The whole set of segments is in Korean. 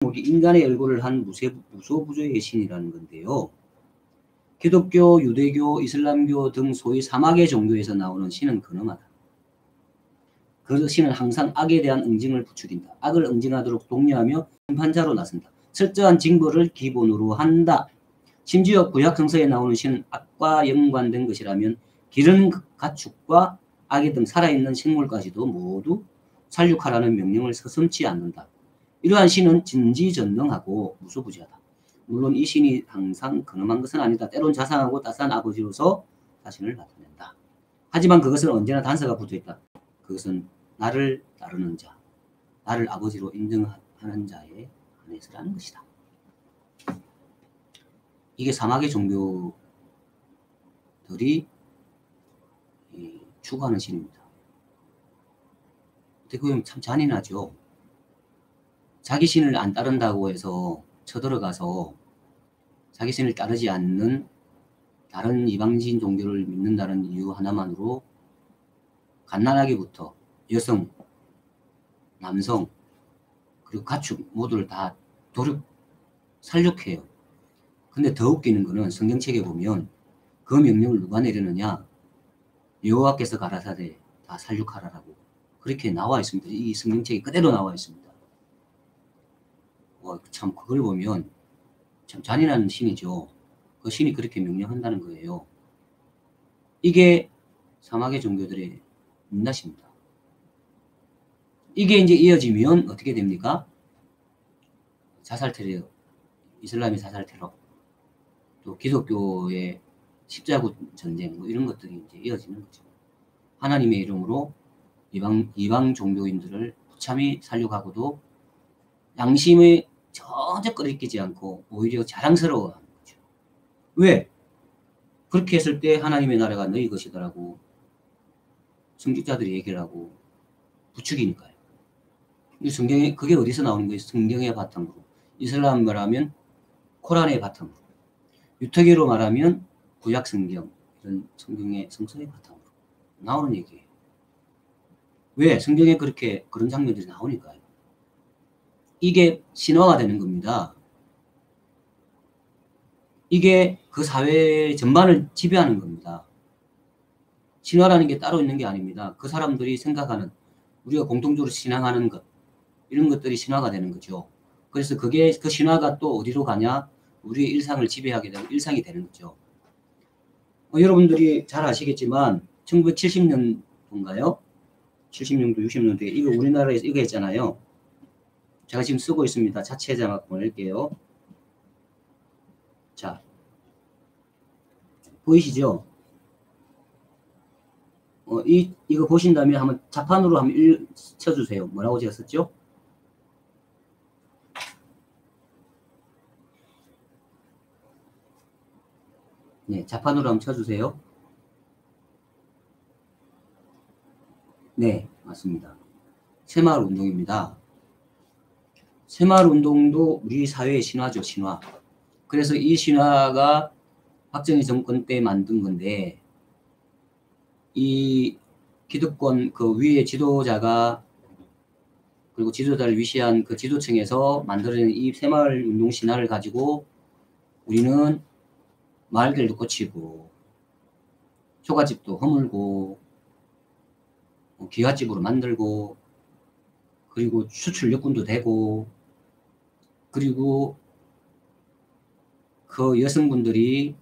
인간의 열고를 한 무소부조의 신이라는 건데요. 기독교, 유대교, 이슬람교 등 소위 사막의 종교에서 나오는 신은 근엄하다. 그 신은 항상 악에 대한 응징을 부추긴다. 악을 응징하도록 독려하며 심판자로 나선다. 철저한 징벌을 기본으로 한다. 심지어 구약 성서에 나오는 신은 악과 연관된 것이라면 기른 가축과 아기 등 살아있는 생물까지도 모두 살육하라는 명령을 서슴지 않는다. 이러한 신은 진지전능하고 무소부지하다. 물론 이 신이 항상 근엄한 것은 아니다. 때론 자상하고 따스한 아버지로서 자신을 나타낸다. 하지만 그것은 언제나 단서가 붙어있다. 그것은 나를 따르는 자, 나를 아버지로 인정하는 자에 한해서라는 것이다. 이게 사막의 종교들이 추구하는 신입니다. 어떻게 보면 참 잔인하죠. 자기 신을 안 따른다고 해서 쳐들어가서 자기 신을 따르지 않는 다른 이방신 종교를 믿는다는 이유 하나만으로 갓난아기부터 여성, 남성, 그리고 가축 모두를 다 살육해요. 근데 더 웃기는 거는 성경책에 보면 그 명령을 누가 내리느냐? 여호와께서 가라사대 다 살육하라라고 그렇게 나와 있습니다. 이 성경책에 그대로 나와 있습니다. 참 그걸 보면 참 잔인한 신이죠. 그 신이 그렇게 명령한다는 거예요. 이게 사막의 종교들의 민낯입니다. 이게 이제 이어지면 어떻게 됩니까? 자살 테러, 이슬람의 자살 테러, 또 기독교의 십자군 전쟁, 뭐 이런 것들이 이제 이어지는 거죠. 하나님의 이름으로 이방 종교인들을 무참히 살육하고도 양심에 전혀 꺼리끼지 않고 오히려 자랑스러워하는 거죠. 왜? 그렇게 했을 때 하나님의 나라가 너희 것이더라고 성직자들이 얘기를 하고 부추기니까요. 성경에 그게 어디서 나오는 거예요? 성경의 바탕으로. 이슬람 말하면 코란의 바탕으로. 유태계로 말하면 구약 성경, 이런 성경의 성서의 바탕으로 나오는 얘기예요. 왜? 성경에 그런 장면들이 나오니까요. 이게 신화가 되는 겁니다. 이게 그 사회 전반을 지배하는 겁니다. 신화라는 게 따로 있는 게 아닙니다. 그 사람들이 생각하는, 우리가 공통적으로 신앙하는 것, 이런 것들이 신화가 되는 거죠. 그래서 그 신화가 또 어디로 가냐? 우리의 일상을 지배하게 되는 일상이 되는 거죠. 여러분들이 잘 아시겠지만 1970년도인가요? 70년도, 60년도에 이거 우리나라에서 이거 했잖아요. 제가 지금 쓰고 있습니다. 자체 자막 보낼게요. 자, 보이시죠? 이거 보신 다음에 한번 자판으로 한번 쳐주세요. 뭐라고 제가 썼죠? 네, 자판으로 한번 쳐주세요. 네, 맞습니다. 새마을 운동입니다. 새마을 운동도 우리 사회의 신화죠, 신화. 그래서 이 신화가 박정희 정권 때 만든 건데, 이 기득권 그 위에 지도자가, 그리고 지도자를 위시한 그 지도층에서 만들어낸 이 새마을 운동 신화를 가지고 우리는 마을길도 고치고, 초가집도 허물고, 기와집으로 만들고, 그리고 수출 역군도 되고, 그리고 그 여성분들이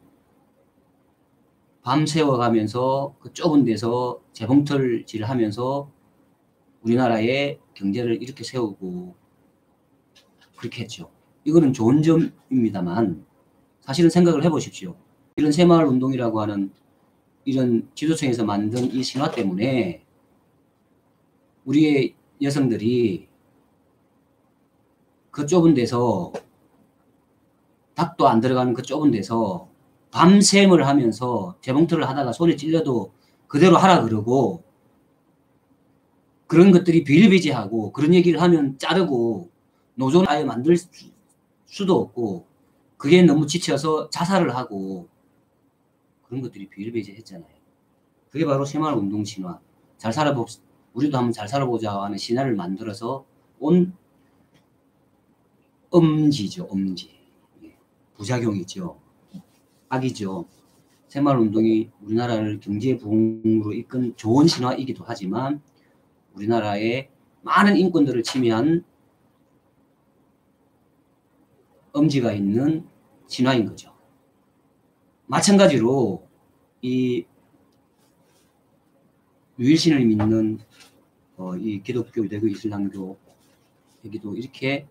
밤새워 가면서 그 좁은 데서 재봉틀질을 하면서 우리나라의 경제를 이렇게 세우고 그렇게 했죠. 이거는 좋은 점입니다만 사실은 생각을 해보십시오. 이런 새마을 운동이라고 하는 이런 지도층에서 만든 이 신화 때문에 우리의 여성들이 그 좁은 데서, 닭도 안 들어가는 그 좁은 데서 밤샘을 하면서 재봉틀을 하다가 손에 찔려도 그대로 하라 그러고, 그런 것들이 비일비재하고, 그런 얘기를 하면 자르고 노조는 아예 만들 수도 없고, 그게 너무 지쳐서 자살을 하고, 그런 것들이 비일비재했잖아요. 그게 바로 새마을 운동 신화. 우리도 한번 잘 살아보자 하는 신화를 만들어서 온 엄지죠, 엄지. 부작용이죠. 악이죠. 새마을운동이 우리나라를 경제 부흥으로 이끈 좋은 신화이기도 하지만 우리나라의 많은 인권들을 침해한 엄지가 있는 신화인 거죠. 마찬가지로 이 유일신을 믿는 이 기독교, 유대교, 이슬람교 여기도 이렇게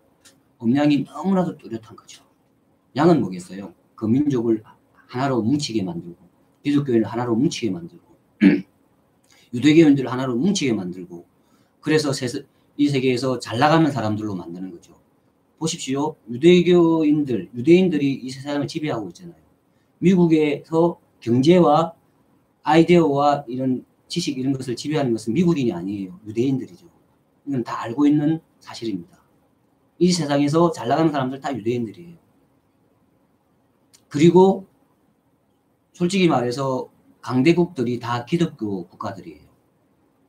음양이 너무나도 뚜렷한 거죠. 양은 뭐겠어요? 그 민족을 하나로 뭉치게 만들고 기독교인을 하나로 뭉치게 만들고 유대교인들을 하나로 뭉치게 만들고 그래서 이 세계에서 잘 나가는 사람들로 만드는 거죠. 보십시오. 유대인들이 이 세상을 지배하고 있잖아요. 미국에서 경제와 아이디어와 이런 지식 이런 것을 지배하는 것은 미국인이 아니에요. 유대인들이죠. 이건 다 알고 있는 사실입니다. 이 세상에서 잘 나가는 사람들 다 유대인들이에요. 그리고 솔직히 말해서 강대국들이 다 기독교 국가들이에요.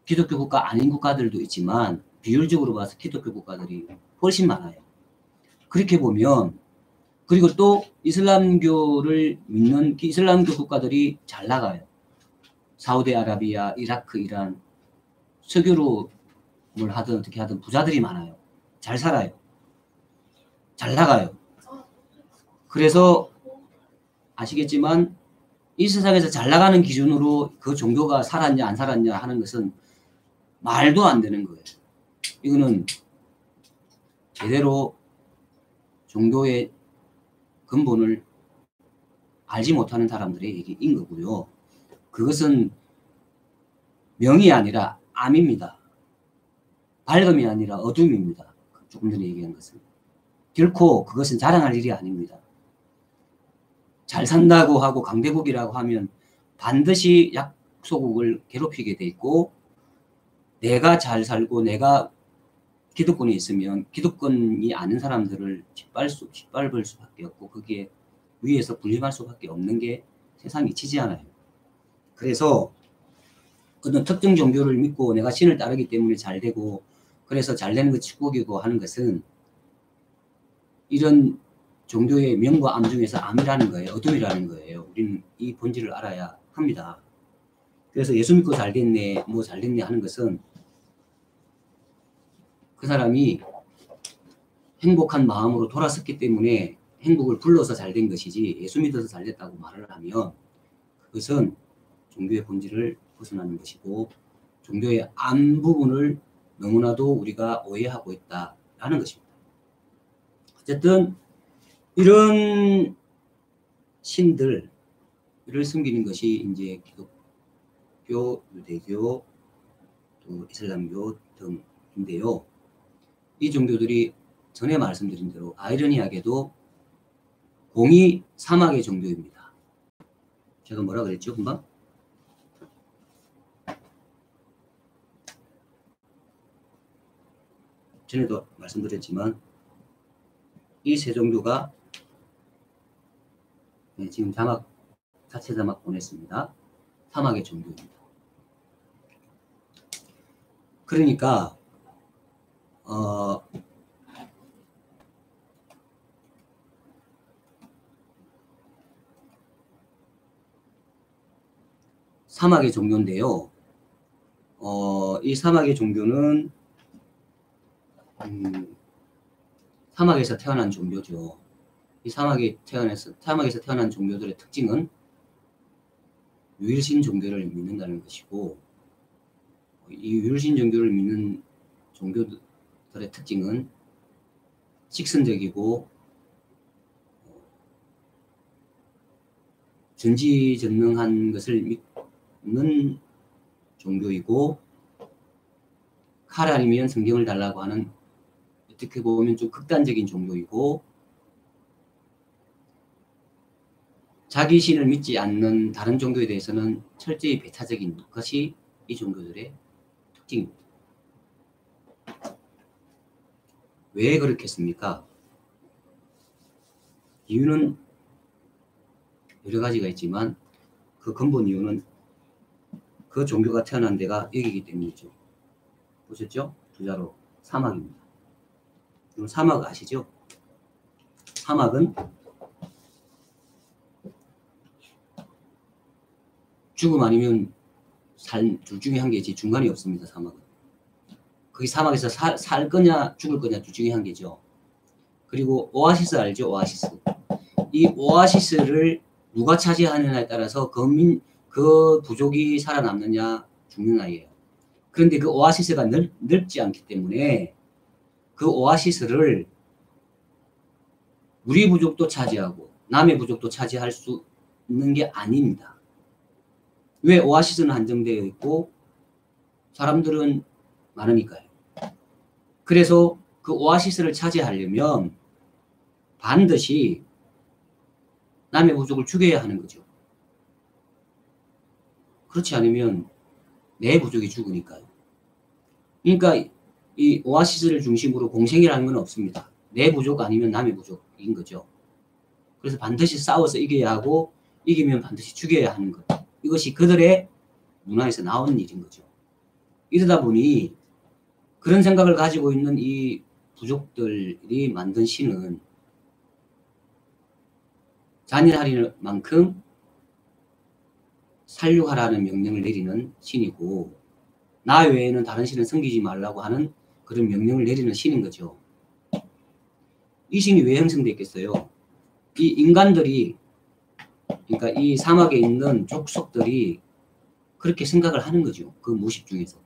기독교 국가 아닌 국가들도 있지만 비율적으로 봐서 기독교 국가들이 훨씬 많아요. 그렇게 보면 그리고 또 이슬람교를 믿는 이슬람교 국가들이 잘 나가요. 사우디아라비아, 이라크, 이란 석유로 뭘 하든 어떻게 하든 부자들이 많아요. 잘 살아요. 잘 나가요. 그래서 아시겠지만 이 세상에서 잘 나가는 기준으로 그 종교가 살았냐 안 살았냐 하는 것은 말도 안 되는 거예요. 이거는 제대로 종교의 근본을 알지 못하는 사람들의 얘기인 거고요. 그것은 명이 아니라 암입니다. 밝음이 아니라 어둠입니다. 조금 전에 얘기한 것은. 결코 그것은 자랑할 일이 아닙니다. 잘 산다고 하고 강대국이라고 하면 반드시 약소국을 괴롭히게 돼 있고 내가 잘 살고 내가 기득권이 있으면 기득권이 아닌 사람들을 짓밟을 수밖에 없고 거기에 위에서 군림할 수밖에 없는 게 세상이 치지 않아요. 그래서 어떤 특정 종교를 믿고 내가 신을 따르기 때문에 잘 되고 그래서 잘 되는 것 축복이고 하는 것은 이런 종교의 명과 암 중에서 암이라는 거예요. 어둠이라는 거예요. 우리는 이 본질을 알아야 합니다. 그래서 예수 믿고 잘 됐네, 뭐 잘 됐네 하는 것은 그 사람이 행복한 마음으로 돌아섰기 때문에 행복을 불러서 잘 된 것이지 예수 믿어서 잘 됐다고 말을 하면 그것은 종교의 본질을 벗어나는 것이고 종교의 암 부분을 너무나도 우리가 오해하고 있다라는 것입니다. 어쨌든 이런 신들을 숨기는 것이 이제 기독교, 유대교, 또 이슬람교 등인데요. 이 종교들이 전에 말씀드린 대로 아이러니하게도 공이 사막의 종교입니다. 제가 뭐라 그랬죠, 금방? 전에도 말씀드렸지만 이 세 종교가 지금 자체 자막 보냈습니다. 사막의 종교입니다. 그러니까 사막의 종교인데요. 이 사막의 종교는 사막에서 태어난 종교죠. 이 사막에서 태어난 종교들의 특징은 유일신 종교를 믿는다는 것이고 이 유일신 종교를 믿는 종교들의 특징은 직선적이고 전지전능한 것을 믿는 종교이고 칼 아니면 성경을 달라고 하는 어떻게 보면 좀 극단적인 종교이고 자기 신을 믿지 않는 다른 종교에 대해서는 철저히 배타적인 것이 이 종교들의 특징입니다. 왜 그렇겠습니까? 이유는 여러 가지가 있지만 그 근본 이유는 그 종교가 태어난 데가 여기이기 때문이죠. 보셨죠? 두자로 사막입니다. 사막 아시죠? 사막은 죽음 아니면 삶 둘 중에 한 개지 중간이 없습니다. 사막은. 거기 사막에서 살 거냐 죽을 거냐 둘 중에 한 개죠. 그리고 오아시스 알죠? 오아시스. 이 오아시스를 누가 차지하느냐에 따라서 그 부족이 살아남느냐 죽느냐예요. 그런데 그 오아시스가 넓지 않기 때문에 그 오아시스를 우리 부족도 차지하고 남의 부족도 차지할 수 있는 게 아닙니다. 왜? 오아시스는 한정되어 있고 사람들은 많으니까요. 그래서 그 오아시스를 차지하려면 반드시 남의 부족을 죽여야 하는 거죠. 그렇지 않으면 내 부족이 죽으니까요. 그러니까 이 오아시스를 중심으로 공생이라는 건 없습니다. 내 부족 아니면 남의 부족인 거죠. 그래서 반드시 싸워서 이겨야 하고 이기면 반드시 죽여야 하는 것. 이것이 그들의 문화에서 나오는 일인 거죠. 이러다 보니 그런 생각을 가지고 있는 이 부족들이 만든 신은 잔인할 만큼 살육하라는 명령을 내리는 신이고 나 외에는 다른 신을 섬기지 말라고 하는 그런 명령을 내리는 신인 거죠. 이 신이 왜 형성됐겠어요? 이 인간들이 그러니까 이 사막에 있는 족속들이 그렇게 생각을 하는 거죠. 그 무식 중에서.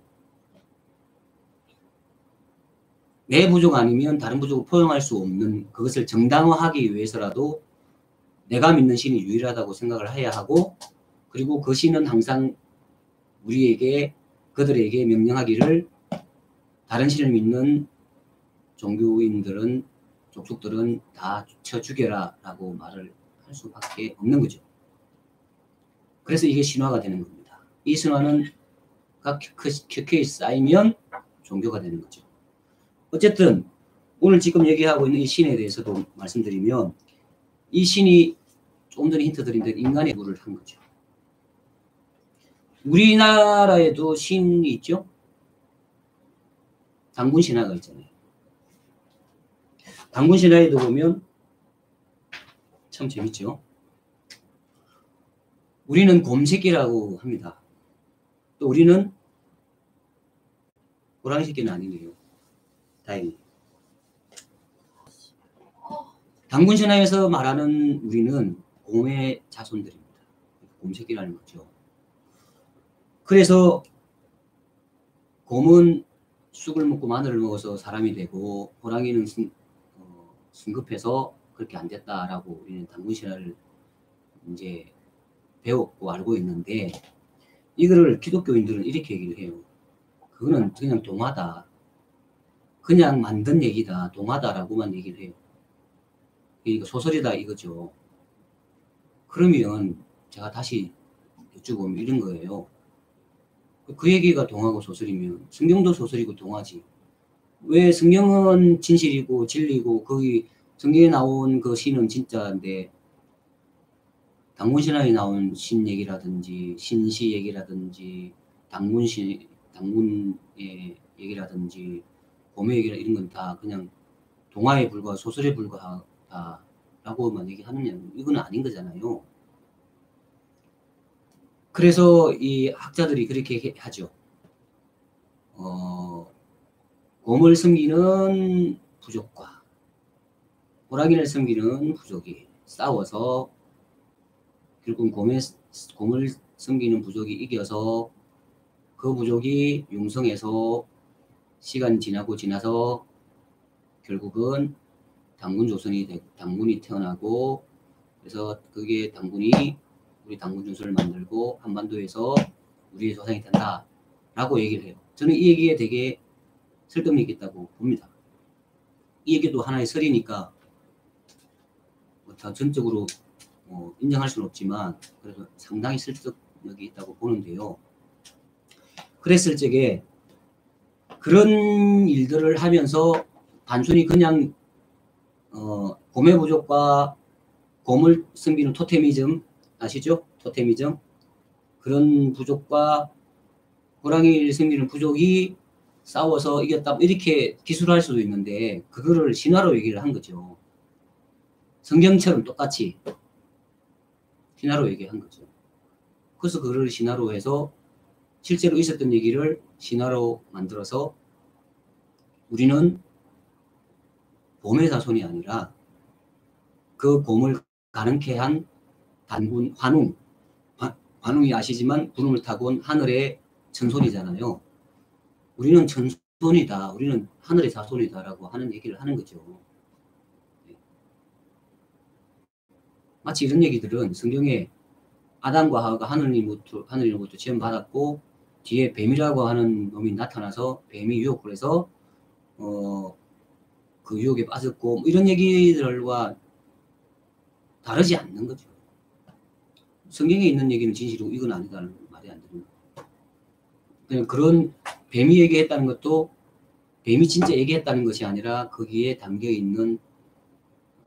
내 부족 아니면 다른 부족을 포용할 수 없는 그것을 정당화하기 위해서라도 내가 믿는 신이 유일하다고 생각을 해야 하고 그리고 그 신은 항상 우리에게 그들에게 명령하기를 다른 신을 믿는 종교인들은 족속들은 다 쳐 죽여라 라고 말을 할 수밖에 없는 거죠. 그래서 이게 신화가 되는 겁니다. 이 신화는 켜켜이 쌓이면 종교가 되는 거죠. 어쨌든 오늘 지금 얘기하고 있는 이 신에 대해서도 말씀드리면 이 신이 조금 전에 힌트 드린 대로 인간의 부를 한 거죠. 우리나라에도 신이 있죠. 단군 신화가 있잖아요. 단군 신화에도 보면 참 재밌죠. 우리는 곰새끼라고 합니다. 또 우리는 호랑이 새끼는 아니네요. 다행히. 단군 신화에서 말하는 우리는 곰의 자손들입니다. 곰새끼라는 거죠. 그래서 곰은 쑥을 먹고 마늘을 먹어서 사람이 되고 호랑이는 승급해서 그렇게 안 됐다라고 우리는 단군 신화를 이제 배웠고 알고 있는데 이거를 기독교인들은 이렇게 얘기를 해요. 그거는 그냥 동화다. 그냥 만든 얘기다. 동화다라고만 얘기를 해요. 그러니까 소설이다 이거죠. 그러면 제가 다시 여쭈보면 이런 거예요. 그 얘기가 동화고 소설이면 성경도 소설이고 동화지. 왜 성경은 진실이고 진리고 거기 성경에 나온 그 신은 진짜인데 단군신화에 나온 신 얘기라든지 신시 얘기라든지 단군의 얘기라든지 곰의 얘기라 이런 건 다 그냥 동화에 불과하고 소설에 불과하다라고만 얘기하느냐 이건 아닌 거잖아요. 그래서 이 학자들이 그렇게 하죠. 곰을 섬기는 부족과 호랑이를 섬기는 부족이 싸워서 결국 곰을 섬기는 부족이 이겨서 그 부족이 용성해서 시간 지나서 결국은 단군이 태어나고 그래서 그게 우리 단군 준서를 만들고 한반도에서 우리의 조상이 된다 라고 얘기를 해요. 저는 이 얘기에 되게 설득력 있다고 봅니다. 이 얘기도 하나의 설이니까 더 전적으로 인정할 수는 없지만 그래도 상당히 설득력이 있다고 보는데요. 그랬을 적에 그런 일들을 하면서 단순히 그냥 곰의 부족과 곰을 섬기는 토테미즘 아시죠? 토테미즘 그런 부족과 호랑이를 섬기는 부족이 싸워서 이겼다 이렇게 기술할 수도 있는데 그거를 신화로 얘기를 한 거죠. 성경처럼 똑같이 신화로 얘기한 거죠. 그래서 그걸 신화로 해서 실제로 있었던 얘기를 신화로 만들어서 우리는 곰의 자손이 아니라 그 곰을 가능케 한 단군 환웅, 환웅이 아시지만 구름을 타고 온 하늘의 전손이잖아요. 우리는 전손이다. 우리는 하늘의 자손이다라고 하는 얘기를 하는 거죠. 마치 이런 얘기들은 성경에 아담과 하와가 하늘로부터 지원받았고 뒤에 뱀이라고 하는 놈이 나타나서 뱀이 유혹을 해서 그 유혹에 빠졌고 뭐 이런 얘기들과 다르지 않는 거죠. 성경에 있는 얘기는 진실이고 이건 아니다는 말이 안 되는 거예요. 그냥 그런 뱀이 얘기했다는 것도 뱀이 진짜 얘기했다는 것이 아니라 거기에 담겨 있는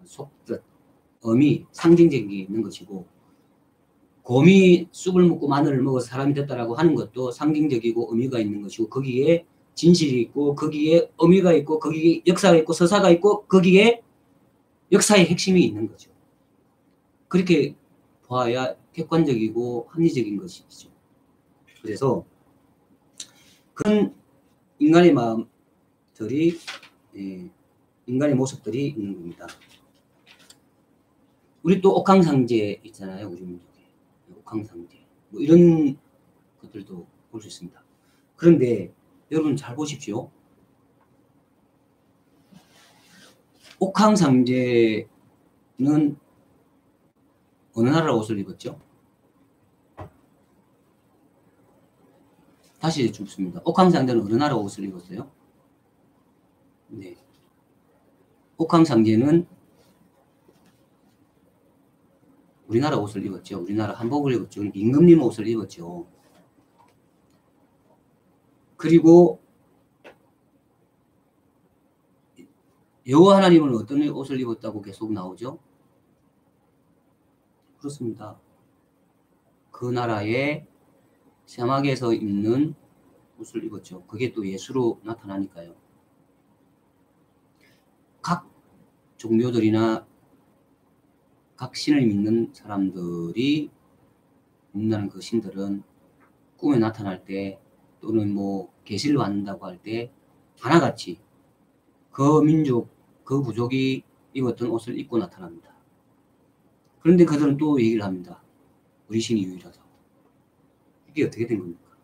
속뜻, 의미, 상징적인 게 있는 것이고 곰이 쑥을 먹고 마늘을 먹어서 사람이 됐다라고 하는 것도 상징적이고 의미가 있는 것이고 거기에 진실이 있고 거기에 의미가 있고 거기에 역사가 있고 서사가 있고 거기에 역사의 핵심이 있는 거죠. 그렇게 봐야 객관적이고 합리적인 것이죠. 그래서 그런 인간의 마음들이 인간의 모습들이 있는 겁니다. 우리 또 옥황상제 있잖아요. 우리 민족에. 옥황상제. 뭐 이런 것들도 볼 수 있습니다. 그런데 여러분 잘 보십시오. 옥황상제는 어느 나라 옷을 입었죠? 다시 줍습니다. 옥황상제는 어느 나라 옷을 입었어요? 네. 옥황상제는 우리나라 옷을 입었죠. 우리나라 한복을 입었죠. 임금님 옷을 입었죠. 그리고 여호와 하나님은 어떤 옷을 입었다고 계속 나오죠? 그렇습니다. 그 나라의 사막에서 입는 옷을 입었죠. 그게 또 예수로 나타나니까요. 각 종교들이나 각 신을 믿는 사람들이 믿는 그 신들은 꿈에 나타날 때 또는 뭐 계시를 받는다고 할 때 하나같이 그 민족, 그 부족이 입었던 옷을 입고 나타납니다. 그런데 그들은 또 얘기를 합니다. 우리 신이 유일하다고. 이게 어떻게 된 겁니까?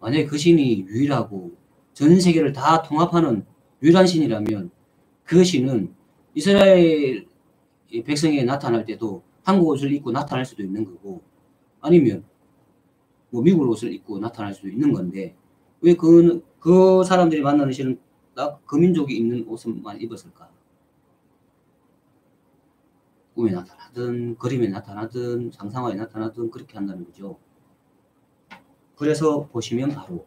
만약에 그 신이 유일하고 전 세계를 다 통합하는 유일한 신이라면 그 신은 이스라엘 백성에 나타날 때도 한국 옷을 입고 나타날 수도 있는 거고 아니면 뭐 미국 옷을 입고 나타날 수도 있는 건데 왜 그 사람들이 만나는 신은 그 민족이 입는 옷만 입었을까? 꿈에 나타나든 그림에 나타나든 상상화에 나타나든 그렇게 한다는 거죠. 그래서 보시면 바로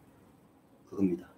그겁니다.